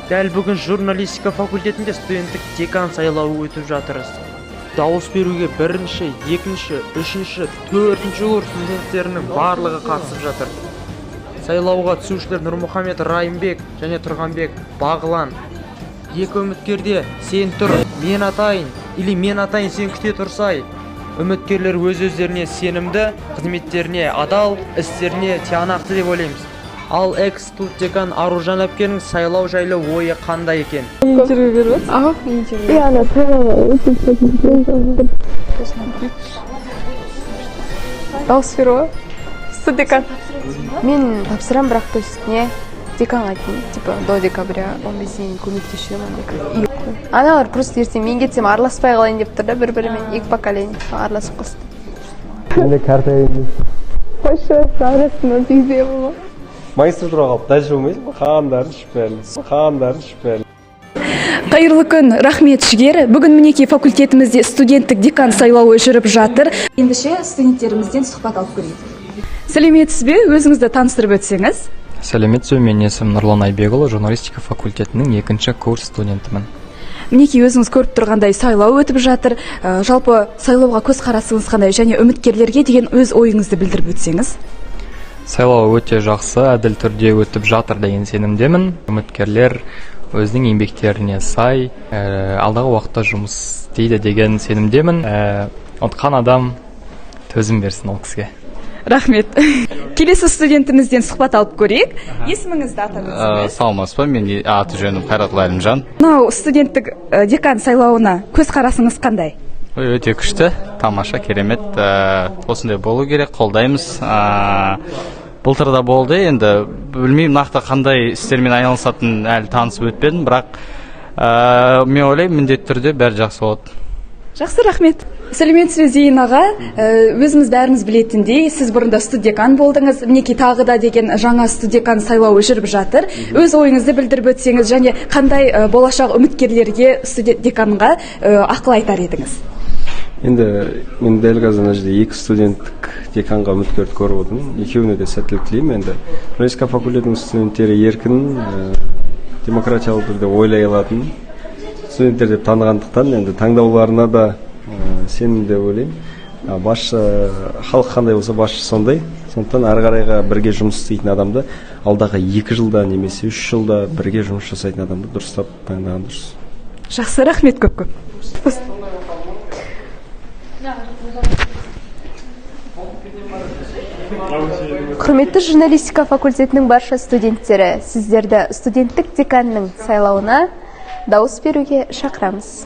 Дәл бүгін журналистика факультетінде студенттік декан сайлауы өтіп жатыр. Дауыс беруге бірінші, екінші, үшінші, төртінші курс студенттерінің барлығы қатысып жатыр. Сайлауға түсушілер Нұрмұхамед Райымбек және Тұрғанбек Бағлан. Екі үміткерде сен тұр, мен атайын, или мен атайын, сен күте тұрсай. Үміткерлер өз-өздеріне сенімді, қызметтеріне адал, істеріне тиянақты деп ойлаймыз. Ал экс-студент-декан Аружан әпкенің сайлау жайлы ойы қандай екен? Интервью беріп жатыр? Ага, интервью. Ана Дауыс беру. Студент-декан. Мен тапсырам, бірақ то есть не деканға дейін, типа до декабря 15 дейін көмектесемін. Аналар просто ертең мен кетсем араласпай қалайын деп тұр да, бір-бірімен екі поколение араласып қалсын. Менде карта емес. Қойшы, арасында тигізе болма. Магистратура қалып, дәл жүрмейсің, қағандарын шүпәлі. Қайырлы күн, рахмет Жігер. Бүгін мінеки факультетімізде студенттік декан сайлауы жүріп жатыр. Ендіше студенттерімізден сұхбат алып көрейік. Сәлеметсіз бе? Өзіңізді таныстырып өтсеңіз. Сәлеметсіз, мен есімім Нұрлан Айбекұлы, журналистика факультетінің 2-ші курс студентімін. Мінеки өзіңіз көріп тұрғандай сайлау өтіп жатыр. Жалпы сайлауға көзқарасыңыз қандай және үміткерлерге деген өз ойыңызды білдіріп өтсеңіз. Сайлау өте жақсы, әділ түрде өтіп жатыр деген сенімдемін. Үміткерлер өзінің еңбектеріне сай, алдағы уақытта жұмыс істейді деген сенімдемін. Ұтқан адам төзім берсін ол кісіге. Рахмет. Келесі студентімізден сұхбат алып көрейік. Есіміңізді атап өтсеңіз. Саламатсыз ба? Мен аты-жөнім Қайратұлы Әлімжан. Мынау студенттік декан сайлауына көзқарасыңыз қандай? Өте күшті, тамаша, керемет. Осындай болу керек, қолдаймыз. Былтырда болды, енді білмеймін нақты қандай істермен айналысатын әлі танысып өтпедім, бірақ мен ойлаймын міндетті түрде бәрі жақсы болады. Жақсы, рахмет. Сәлеметсіз бе Зейін аға, өзіміз бәріміз білетіндей, сіз бұрында студент-декан болдыңыз, мінеки тағы да деген жаңа студент-декан сайлауы жүріп жатыр. Өз ойыңызды білдіріп өтсеңіз және қандай болашақ үміткерлерге студент-деканға ақыл айтар едіңіз? Енді мен дәл қазір мына жерде 2 студенттік деканға үміткерді көріп отырмын. Екеуіне де сәттілік тілеймін. Енді журналистика факультетінің студенттері еркін, демократиялы түрде ойлай алатын студенттер деп танығандықтан енді таңдауларына да сенімді деп ойлаймын. Басшы халық қандай болса басшы сондай. Сондықтан ары қарайға бірге жұмыс істейтін адамды алдағы 2 жылда немесе 3 жылда бірге жұмыс жасайтын адамды дұрыстап таңдаған дұрыс. Жақсы, рахмет көп-көп. Құрметті журналистика факультетінің барша студенттері, сіздерді студенттік деканның сайлауына дауыс беруге шақырамыз.